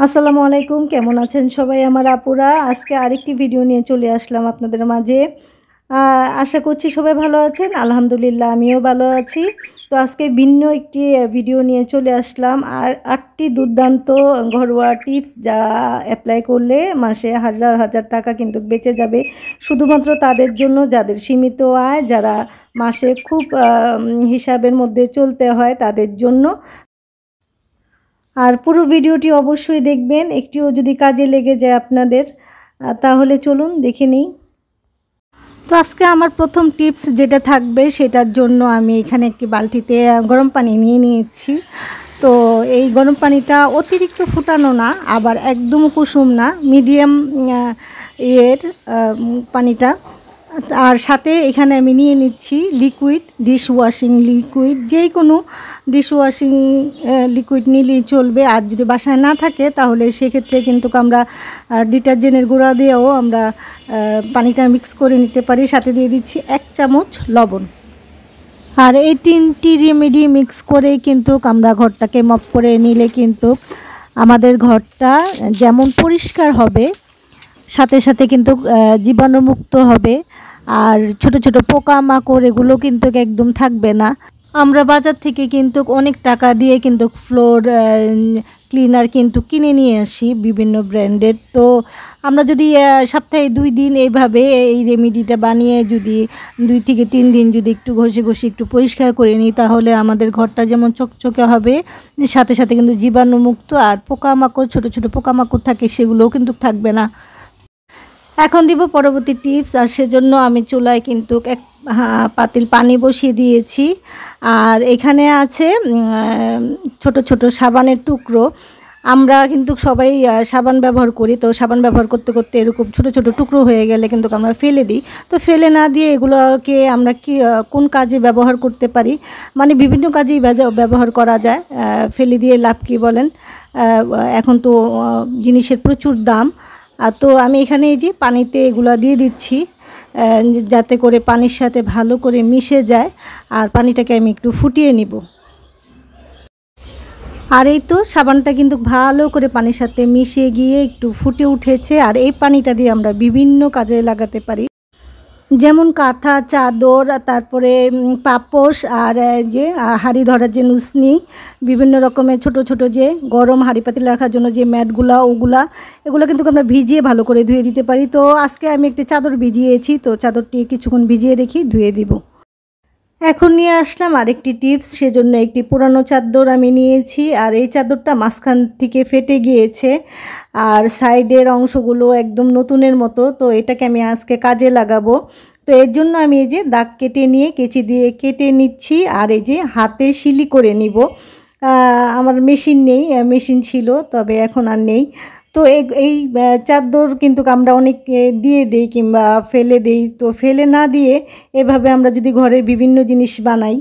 আসসালামু আলাইকুম, কেমন আছেন সবাই আমার আপুরা? আজকে আরেকটি ভিডিও নিয়ে চলে আসলাম আপনাদের মাঝে। আশা করছি সবাই ভালো আছেন। আলহামদুলিল্লাহ আমিও ভালো আছি। তো আজকে ভিন্ন একটি ভিডিও নিয়ে চলে আসলাম। আর ৮টি দুর্দান্ত ঘরোয়া টিপস যা অ্যাপ্লাই করলে মাসে হাজার হাজার টাকা কিন্তু বেঁচে যাবে। শুধুমাত্র তাদের জন্য যাদের সীমিত আয়, যারা মাসে খুব হিসাবের মধ্যে চলতে হয় তাদের জন্য। আর পুরো ভিডিওটি অবশ্যই দেখবেন, একটিও যদি কাজে লেগে যায় আপনাদের। তাহলে চলুন দেখে নিই। তো আজকে আমার প্রথম টিপস যেটা থাকবে সেটার জন্য আমি এখানে একটি বালতিতে গরম পানি নিয়ে নিয়েছি। তো এই গরম পানিটা অতিরিক্ত ফুটানো না, আবার একদম কুসুম না, মিডিয়াম পানিটা। আর সাথে এখানে আমি নিয়ে নিচ্ছি লিকুইড ডিশওয়াশিং লিকুইড। যেই কোনো ডিশওয়াশিং লিকুইড নিলেই চলবে। আর যদি বাসায় না থাকে তাহলে সেক্ষেত্রে কিন্তু আমরা ডিটারজেন্টের গুঁড়া দিয়েও আমরা পানিটা মিক্স করে নিতে পারি। সাথে দিয়ে দিচ্ছি 1 চামচ লবণ। আর এই 3টি রেমেডি মিক্স করে কিন্তু আমরা ঘরটাকে মপ করে নিলে কিন্তু আমাদের ঘরটা যেমন পরিষ্কার হবে, সাথে সাথে কিন্তু জীবাণুমুক্ত হবে। আর ছোট ছোট পোকামাকড় এগুলো কিন্তু একদম থাকবে না। আমরা বাজার থেকে কিন্তু অনেক টাকা দিয়ে কিন্তু ফ্লোর ক্লিনার কিন্তু কিনে নিয়ে আসি বিভিন্ন ব্র্যান্ডের। তো আমরা যদি সপ্তাহে 2 দিন এইভাবে এই রেমেডিটা বানিয়ে যদি 2 থেকে 3 দিন যদি একটু ঘষে ঘষে একটু পরিষ্কার করে নিই, তাহলে আমাদের ঘরটা যেমন চকচকে হবে, সাথে সাথে কিন্তু জীবাণুমুক্ত। আর পোকামাকড়, ছোট ছোট পোকামাকড় থাকে, সেগুলোও কিন্তু থাকবে না। এখন দিব পরবর্তী টিপস। আর সেজন্য আমি চুলায় কিন্তু এক পাতিল পানি বসিয়ে দিয়েছি। আর এখানে আছে ছোট ছোট সাবানের টুকরো। আমরা কিন্তু সবাই সাবান ব্যবহার করি। তো সাবান ব্যবহার করতে করতে এরকম ছোট ছোট টুকরো হয়ে গেলে কিন্তু আমরা ফেলে দিই। তো ফেলে না দিয়ে এগুলোকে আমরা কোন কাজে ব্যবহার করতে পারি, মানে বিভিন্ন কাজেই ব্যবহার করা যায়। ফেলে দিয়ে লাভ কী বলেন? এখন তো জিনিসের প্রচুর দাম। তো আমি এখানে এই যে পানিতে এগুলো দিয়ে দিচ্ছি, যাতে করে পানির সাথে ভালো করে মিশে যায়। আর পানিটাকে আমি একটু ফুটিয়ে নিব। আর এই তো সাবানটা কিন্তু ভালো করে পানির সাথে মিশে গিয়ে একটু ফুটে উঠেছে। আর এই পানিটা দিয়ে আমরা বিভিন্ন কাজে লাগাতে পারি, যেমন কাঁথা, চাদর, তারপরে পাপোশ, আর যে হাঁড়ি ধরার যে নুসনি, বিভিন্ন রকমের ছোট ছোট যে গরম হাঁড়ি পাতিল রাখার জন্য যে ম্যাটগুলা, এগুলো কিন্তু আমরা ভিজিয়ে ভালো করে ধুয়ে দিতে পারি। তো আজকে আমি একটি চাদর ভিজিয়েছি, তো চাদরটি কিছুক্ষণ ভিজিয়ে রেখে ধুয়ে দিব। এখন নিয়ে আসলাম আরেকটি টিপস। সেজন্য একটি পুরানো চাদর আমি নিয়েছি। আর এই চাদরটা মাঝখান থেকে ফেটে গিয়েছে, আর সাইডের অংশগুলো একদম নতুনের মতো। তো এটাকে আমি আজকে কাজে লাগাবো। তো এর জন্য আমি এই যে দাগ কেটে নিয়ে কেচি দিয়ে কেটে নিচ্ছি। আর এই যে হাতে সিলি করে নিব। আমার মেশিন নেই, মেশিন ছিল তবে এখন আর নেই। তো এই চাদর কিন্তু আমরা অনেক দিয়ে দেই কিংবা ফেলে দেই। তো ফেলে না দিয়ে এভাবে আমরা যদি ঘরের বিভিন্ন জিনিস বানাই,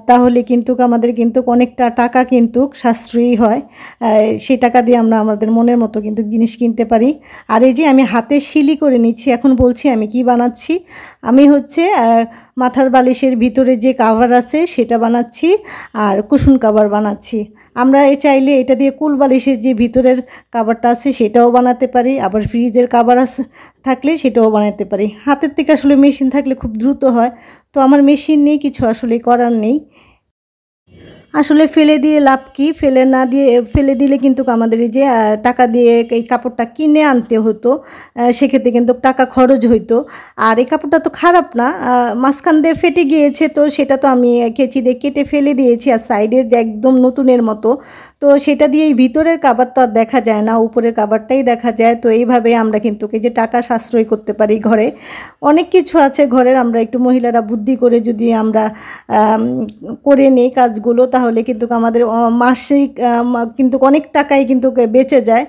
তাহলে কিন্তু আমাদের কিন্তু অনেকটা টাকা কিন্তু সাশ্রয়ী হয়। সেই টাকা দিয়ে আমরা আমাদের মনের মতো কিন্তু জিনিস কিনতে পারি। আর এই যে আমি হাতে সিলি করে নিচ্ছি। এখন বলছি আমি কি বানাচ্ছি। আমি হচ্ছে মাথার বালিশের ভিতরে যে কাভার আছে সেটা বানাচ্ছি, আর কুশন কাভার বানাচ্ছি। আমরা চাইলে এটা দিয়ে কুল বালিশের যে ভিতরের কাভারটা আছে সেটাও বানাতে পারি, আবার ফ্রিজের কাভার থাকলে সেটাও বানাতে পারি। হাতের থেকে আসলে মেশিন থাকলে খুব দ্রুত হয়। তো আমার মেশিন নেই, কিছু আসলে করার নেই। আসলে ফেলে দিয়ে লাভ কি? ফেলে দিলে কিন্তু আমাদের এই যে টাকা দিয়ে এই কাপড়টা কিনে আনতে হতো, সেক্ষেত্রে কিন্তু টাকা খরচ হইতো। আর এই কাপড়টা তো খারাপ না, মাঝখান দিয়ে ফেটে গিয়েছে, তো সেটা তো আমি কেচি দিয়ে কেটে ফেলে দিয়েছি। আর সাইডের যে একদম নতুনের মতো, তো সেটা দিয়ে এই ভিতরের কাভার তো আর দেখা যায় না, উপরের কাভারটাই দেখা যায়। তো এইভাবে আমরা কিন্তু এই যে টাকা সাশ্রয় করতে পারি। ঘরে অনেক কিছু আছে ঘরের, আমরা একটু মহিলারা বুদ্ধি করে যদি আমরা করে নিই কাজগুলো, তাহলে কিন্তু আমাদের মাসিক কিন্তু অনেক টাকাই কিন্তু বেঁচে যায়।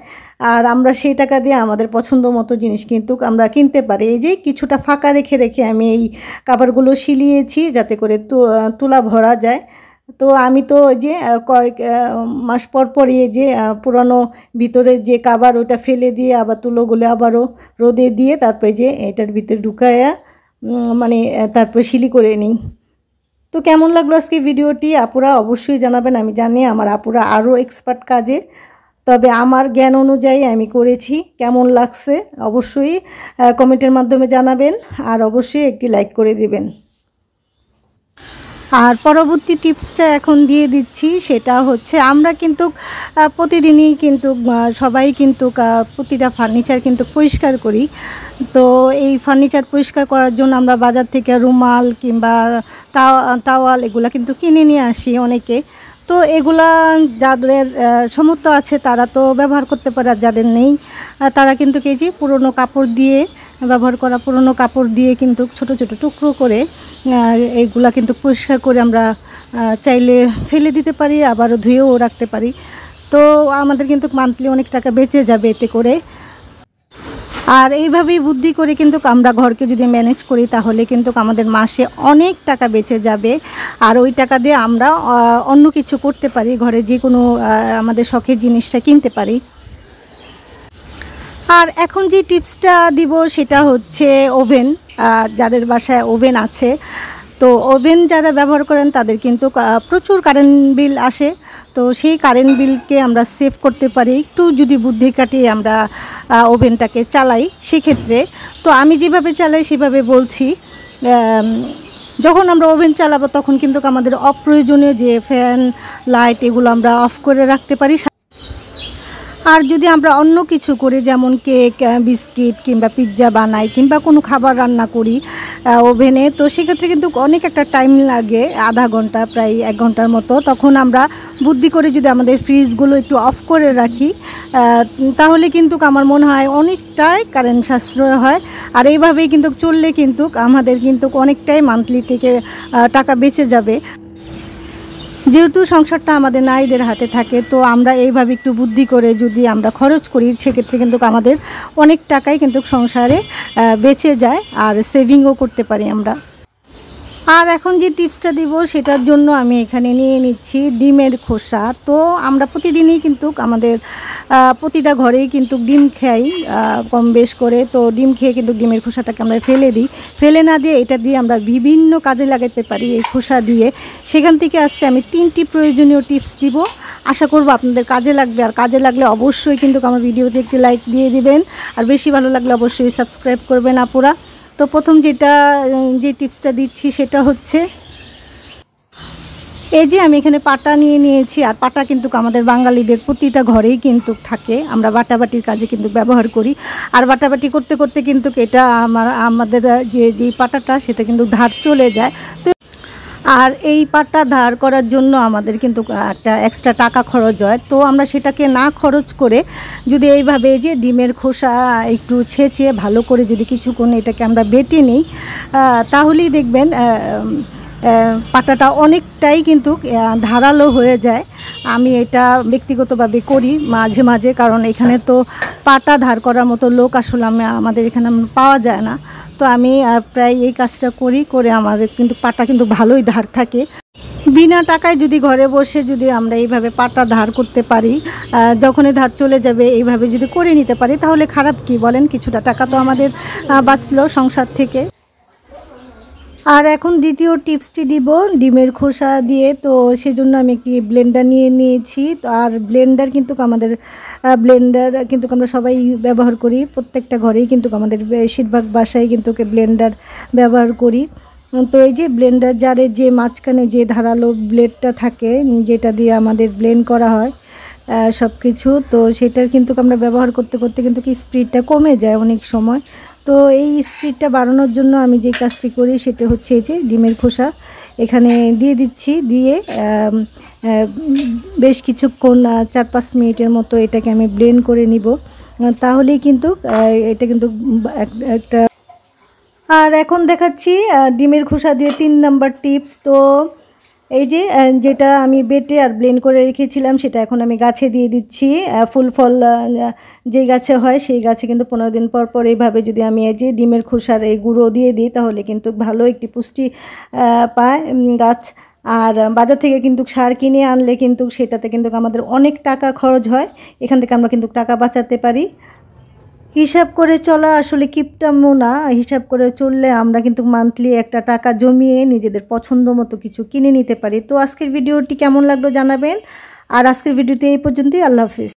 আর আমরা সেই টাকা দিয়ে আমাদের পছন্দ মতো জিনিস কিন্তু আমরা কিনতে পারি। এই যে কিছুটা ফাঁকা রেখে রেখে আমি এই কাভারগুলো সিলিয়েছি, যাতে করে তুলা ভরা যায়। তো আমি তো ওই যে কয়েক মাস পর পরই এই যে পুরানো ভিতরের যে কাভার ওটা ফেলে দিয়ে আবার তুলোগুলো আবারও রোদে দিয়ে তারপরে যে এটার ভিতরে ঢুকায়া মানে তারপরে সিলি করে নিই। তো কেমন লাগলো আজকে ভিডিওটি আপুরা অবশ্যই জানাবেন। আমি জানি আমার আপুরা আরও এক্সপার্ট কাজে। তো তবে আমার জ্ঞান অনুযায়ী আমি করেছি। কেমন লাগছে অবশ্যই কমেন্টের মাধ্যমে জানাবেন, আর অবশ্যই একটি লাইক করে দিবেন। আর পরবর্তী টিপসটা এখন দিয়ে দিচ্ছি, সেটা হচ্ছে আমরা কিন্তু প্রতিদিনই কিন্তু সবাই কিন্তু প্রতিটা ফার্নিচার কিন্তু পরিষ্কার করি। তো এই ফার্নিচার পরিষ্কার করার জন্য আমরা বাজার থেকে রুমাল কিংবা টাওয়াল এগুলা কিন্তু কিনে নিয়ে আসি অনেকে। তো এগুলা যাদের সামর্থ্য আছে তারা তো ব্যবহার করতে পারে, আর যাদের নেই তারা কিন্তু এই যে পুরনো কাপড় দিয়ে, ব্যবহার করা পুরনো কাপড় দিয়ে কিন্তু ছোট ছোট টুকরো করে এইগুলা কিন্তু পরিষ্কার করে আমরা চাইলে ফেলে দিতে পারি, আবারও ধুয়েও রাখতে পারি। তো আমাদের কিন্তু মান্থলি অনেক টাকা বেঁচে যাবে এতে করে। আর এইভাবেই বুদ্ধি করে কিন্তু আমরা ঘরকে যদি ম্যানেজ করি তাহলে কিন্তু আমাদের মাসে অনেক টাকা বেঁচে যাবে, আর ওই টাকা দিয়ে আমরা অন্য কিছু করতে পারি, ঘরে যে কোনো আমাদের শখের জিনিসটা কিনতে পারি। আর এখন যে টিপসটা দিব সেটা হচ্ছে ওভেন। যাদের বাসায় ওভেন আছে, তো ওভেন যারা ব্যবহার করেন তাদের কিন্তু প্রচুর কারেন্ট বিল আসে। তো সেই কারেন্ট বিলকে আমরা সেভ করতে পারি একটু যদি বুদ্ধি কাটিয়ে আমরা ওভেনটাকে চালাই সেক্ষেত্রে। তো আমি যেভাবে চালাই সেভাবে বলছি। যখন আমরা ওভেন চালাবো তখন কিন্তু আমাদের অপ্রয়োজনীয় যে ফ্যান লাইট এগুলো আমরা অফ করে রাখতে পারি। আর যদি আমরা অন্য কিছু করি, যেমন কেক, বিস্কিট কিংবা পিৎজা বানাই কিংবা কোনো খাবার রান্না করি ওভেনে, তো সেক্ষেত্রে কিন্তু অনেক একটা টাইম লাগে, আধা ঘন্টা প্রায় 1 ঘন্টার মতো। তখন আমরা বুদ্ধি করে যদি আমাদের ফ্রিজগুলো একটু অফ করে রাখি তাহলে কিন্তু আমার মনে হয় অনেকটাই কারেন্ট সাশ্রয় হয়। আর এইভাবেই কিন্তু চললে কিন্তু আমাদের কিন্তু অনেকটাই মান্থলি থেকে টাকা বেঁচে যাবে। যেহেতু সংসারটা আমাদের নারীদের হাতে থাকে, তো আমরা এইভাবে একটু বুদ্ধি করে যদি আমরা খরচ করি সেক্ষেত্রে কিন্তু আমাদের অনেক টাকাই কিন্তু সংসারে বেঁচে যায়, আর সেভিংও করতে পারি আমরা। আর এখন যে টিপসটা দিব সেটার জন্য আমি এখানে নিয়ে নিচ্ছি ডিমের খোসা। তো আমরা প্রতিদিনই কিন্তু আমাদের প্রতিটা ঘরেই কিন্তু ডিম খাই কম বেশ করে। তো ডিম খেয়ে কিন্তু ডিমের খোসাটাকে আমরা ফেলে দিই, ফেলে না দিয়ে এটা দিয়ে আমরা বিভিন্ন কাজে লাগাতে পারি এই খোসা দিয়ে। সেখান থেকে আজকে আমি 3টি প্রয়োজনীয় টিপস দিব, আশা করব আপনাদের কাজে লাগবে। আর কাজে লাগলে অবশ্যই কিন্তু আমার ভিডিওতে একটি লাইক দিয়ে দিবেন, আর বেশি ভালো লাগলে অবশ্যই সাবস্ক্রাইব করবেন আপুরা। তো প্রথম যে টিপসটা দিচ্ছি সেটা হচ্ছে এই যে আমি এখানে পাটা নিয়ে নিয়েছি। আর পাটা কিন্তু আমাদের বাঙালিদের প্রতিটা ঘরেই কিন্তু থাকে, আমরা বাটাবাটির কাজে কিন্তু ব্যবহার করি। আর বাটাবাটি করতে করতে কিন্তু এটা আমাদের যে পাটাটা সেটা কিন্তু ধার চলে যায়। তো আর এই পাটটা ধার করার জন্য আমাদের কিন্তু একটা এক্সট্রা টাকা খরচ হয়। তো আমরা সেটাকে না খরচ করে যদি এইভাবে যে ডিমের খোসা একটু ছেঁচে ভালো করে যদি কিছুক্ষণ এটাকে আমরা বেটে নিই তাহলেই দেখবেন পাটাটা অনেকটাই কিন্তু ধারালো হয়ে যায়। আমি এটা ব্যক্তিগতভাবে করি মাঝে মাঝে, কারণ এখানে তো পাটা ধার করার মতো লোক আসলে আমাদের এখানে পাওয়া যায় না। তো আমি প্রায় এই কাজটা করে আমার কিন্তু পাটা কিন্তু ভালোই ধার থাকে। বিনা টাকায় যদি ঘরে বসে যদি আমরা এইভাবে পাটা ধার করতে পারি, যখনই ধার চলে যাবে এইভাবে যদি করে নিতে পারি তাহলে খারাপ কি বলেন, কিছুটা টাকা তো আমাদের বাঁচলো সংসার থেকে। আর এখন দ্বিতীয় টিপসটি দিব ডিমের খোসা দিয়ে। তো সেজন্য আমি একটি ব্লেন্ডার নিয়ে নিয়েছি। আর ব্লেন্ডার কিন্তু আমাদের কিন্তু আমরা সবাই ব্যবহার করি, প্রত্যেকটা ঘরেই কিন্তু আমাদের বেশিরভাগ বাসায় কিন্তু ব্লেন্ডার ব্যবহার করি। তো এই যে ব্লেন্ডার জারের যে মাঝখানে যে ধারালো ব্লেডটা থাকে যেটা দিয়ে আমাদের ব্লেন্ড করা হয় সব কিছু, তো সেটার কিন্তু আমরা ব্যবহার করতে করতে কিন্তু স্পিডটা কমে যায় অনেক সময়। তো এই স্পিডটা বাড়ানোর জন্য আমি যে কাজটি করি সেটা হচ্ছে এই যে ডিমের খোসা এখানে দিয়ে দিচ্ছি, দিয়ে বেশ কিছুক্ষণ 4-5 মিনিটের মতো এটাকে আমি ব্লেন্ড করে নিব, তাহলেই কিন্তু এটা কিন্তু একটা। আর এখন দেখাচ্ছি ডিমের খোসা দিয়ে 3 নাম্বার টিপস। তো এই যে যেটা আমি বেটে আর ব্লেন্ড করে রেখেছিলাম সেটা এখন আমি গাছে দিয়ে দিচ্ছি। ফুল ফল যে গাছে হয় সেই গাছে কিন্তু 15 দিন পর পর এইভাবে যদি আমি এই যে ডিমের খোসার এই গুঁড়ো দিয়ে দিই তাহলে কিন্তু ভালো একটি পুষ্টি পায় গাছ। আর বাজার থেকে কিন্তু সার কিনে আনলে কিন্তু সেটাতে কিন্তু আমাদের অনেক টাকা খরচ হয়, এখান থেকে আমরা কিন্তু টাকা বাঁচাতে পারি। হিসাব করে চলা আসলে কিপটামো না, হিসাব করে চললে আমরা কিন্তু মান্থলি একটা টাকা জমিয়ে নিজেদের পছন্দ মতো কিছু কিনে নিতে পারি। তো আজকের ভিডিওটি কেমন লাগলো জানাবেন, আর আজকের ভিডিওতে এই পর্যন্তই। আল্লাহ হাফিজ।